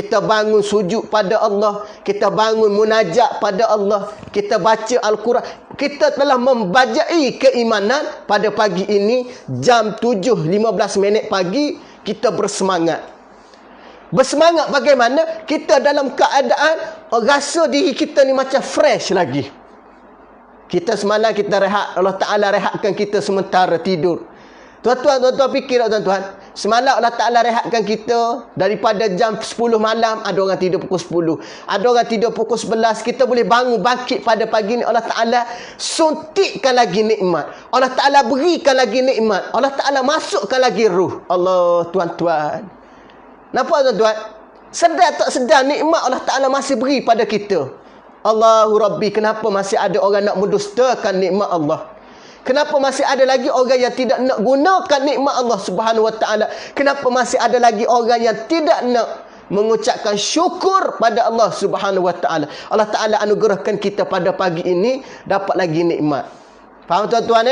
Kita bangun sujud pada Allah, kita bangun munajat pada Allah, kita baca Al-Quran. Kita telah membajai keimanan pada pagi ini, jam 7.15 pagi, kita bersemangat. Bersemangat bagaimana? Kita dalam keadaan rasa diri kita ni macam fresh lagi. Kita semalam kita rehat, Allah Ta'ala rehatkan kita sementara tidur. Tuan-tuan fikir tak tuan-tuan? Semalam Allah Ta'ala rehatkan kita daripada jam 10 malam, ada orang tidur pukul 10. Ada orang tidur pukul 11. Kita boleh bangun, bangkit pada pagi ni. Allah Ta'ala suntikkan lagi nikmat. Allah Ta'ala berikan lagi nikmat. Allah Ta'ala masukkan lagi ruh. Allah, tuan-tuan. Nampak tuan-tuan? Sedar tak sedar nikmat Allah Ta'ala masih beri pada kita. Allahu Rabbi, kenapa masih ada orang nak mendustakan nikmat Allah? Kenapa masih ada lagi orang yang tidak nak gunakan nikmat Allah Subhanahu Wa Taala? Kenapa masih ada lagi orang yang tidak nak mengucapkan syukur pada Allah Subhanahu Wa Taala? Allah Taala anugerahkan kita pada pagi ini dapat lagi nikmat. Faham tuan-tuan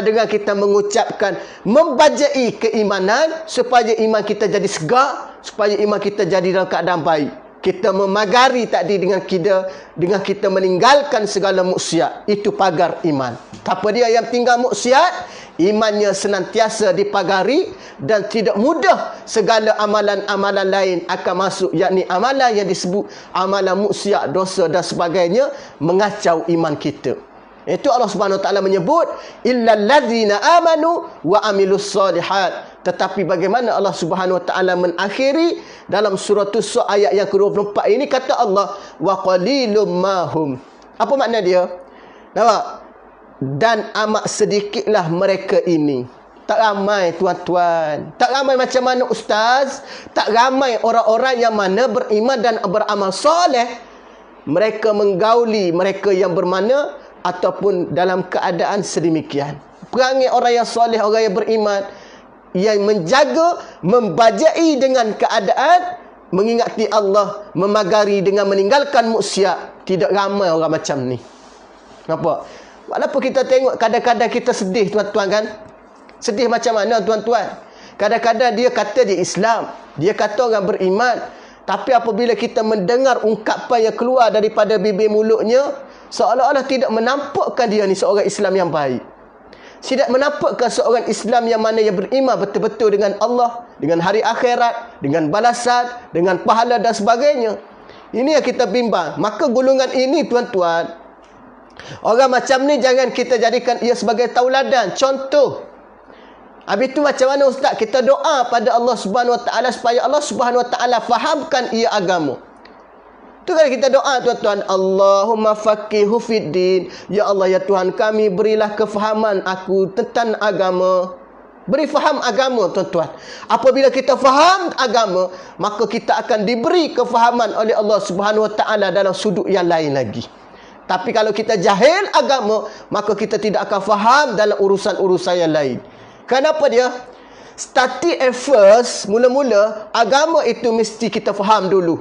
dengan kita mengucapkan, membajai keimanan supaya iman kita jadi segar, supaya iman kita jadi dalam keadaan baik. Kita memagari tadi dengan kita meninggalkan segala maksiat. Itu pagar iman. Apa dia yang tinggal maksiat? Imannya senantiasa dipagari dan tidak mudah segala amalan-amalan lain akan masuk, yakni amalan yang disebut amalan maksiat, dosa dan sebagainya, mengacau iman kita. Itu Allah Subhanahu Wa Taala menyebut illal ladzina amanu wa amilus solihat. Tetapi bagaimana Allah Subhanahu Wa Taala mengakhiri dalam surah As-Saff ayat yang ke-24 ini, kata Allah wa qalilum mahum. Apa makna dia? Nampak? Dan amat sedikitlah mereka ini. Tak ramai tuan-tuan. Tak ramai macam mana ustaz? Tak ramai orang-orang yang mana beriman dan beramal soleh. Mereka menggauli mereka yang bermana ataupun dalam keadaan sedemikian. Perangai orang yang soleh, orang yang beriman, yang menjaga, membajai dengan keadaan, mengingati Allah, memagari dengan meninggalkan maksiat. Tidak ramai orang macam ni. Nampak? Walaupun kita tengok kadang-kadang kita sedih tuan-tuan kan? Sedih macam mana tuan-tuan? Kadang-kadang dia kata dia Islam, dia kata orang beriman, tapi apabila kita mendengar ungkapan yang keluar daripada bibir mulutnya, seolah-olah tidak menampakkan dia ni seorang Islam yang baik. Tidak menampakkan seorang Islam yang mana yang beriman betul-betul dengan Allah, dengan hari akhirat, dengan balasan, dengan pahala dan sebagainya. Ini yang kita bimbang. Maka golongan ini tuan-tuan, orang macam ni jangan kita jadikan ia sebagai tauladan, contoh. Habis itu macam mana ustaz? Kita doa pada Allah Subhanahu Wa Taala supaya Allah Subhanahu Wa Taala fahamkan ia agama. Itu kalau kita doa tuan-tuan, Allahumma faqihu fiddin. Ya Allah, ya Tuhan kami, berilah kefahaman aku tentang agama. Beri faham agama tuan-tuan. Apabila kita faham agama, maka kita akan diberi kefahaman oleh Allah Subhanahu Wa Taala dalam sudut yang lain lagi. Tapi kalau kita jahil agama, maka kita tidak akan faham dalam urusan-urusan yang lain. Kenapa dia? Starting at first, mula-mula agama itu mesti kita faham dulu.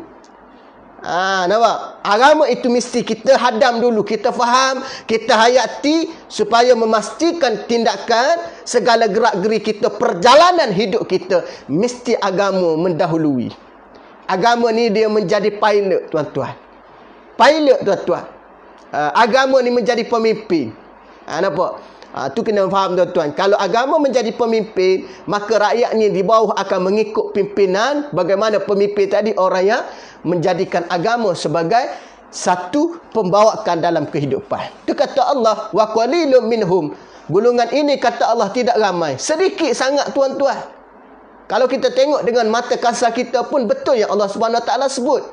Nampak? Agama itu mesti kita hadam dulu, kita faham, kita hayati supaya memastikan tindakan segala gerak-geri kita, perjalanan hidup kita mesti agama mendahului. Agama ni dia menjadi pilot tuan-tuan. Pilot tuan-tuan. Agama ni menjadi pemimpin. Nampak? Tu kena faham tuan-tuan. Kalau agama menjadi pemimpin, maka rakyat ni di bawah akan mengikut pimpinan. Bagaimana pemimpin tadi? Orang yang menjadikan agama sebagai satu pembawakan dalam kehidupan. Itu kata Allah, wa qalilum minhum. Golongan ini kata Allah tidak ramai. Sedikit sangat tuan-tuan. Kalau kita tengok dengan mata kasar kita pun betul yang Allah Subhanahu Wa Taala sebut.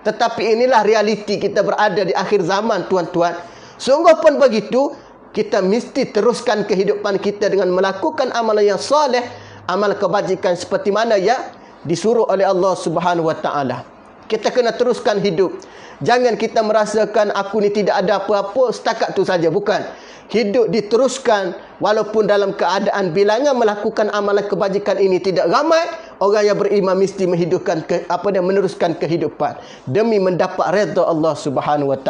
Tetapi inilah realiti kita berada di akhir zaman tuan-tuan. Sungguh pun begitu, kita mesti teruskan kehidupan kita dengan melakukan amalan yang soleh, amal kebajikan seperti mana yang disuruh oleh Allah Subhanahu Wa Taala. Kita kena teruskan hidup. Jangan kita merasakan aku ni tidak ada apa-apa, setakat tu saja. Bukan. Hidup diteruskan walaupun dalam keadaan bilangan melakukan amalan kebajikan ini tidak ramai. Orang yang beriman mesti menghidupkan meneruskan kehidupan demi mendapat redha Allah Subhanahu Wa Taala.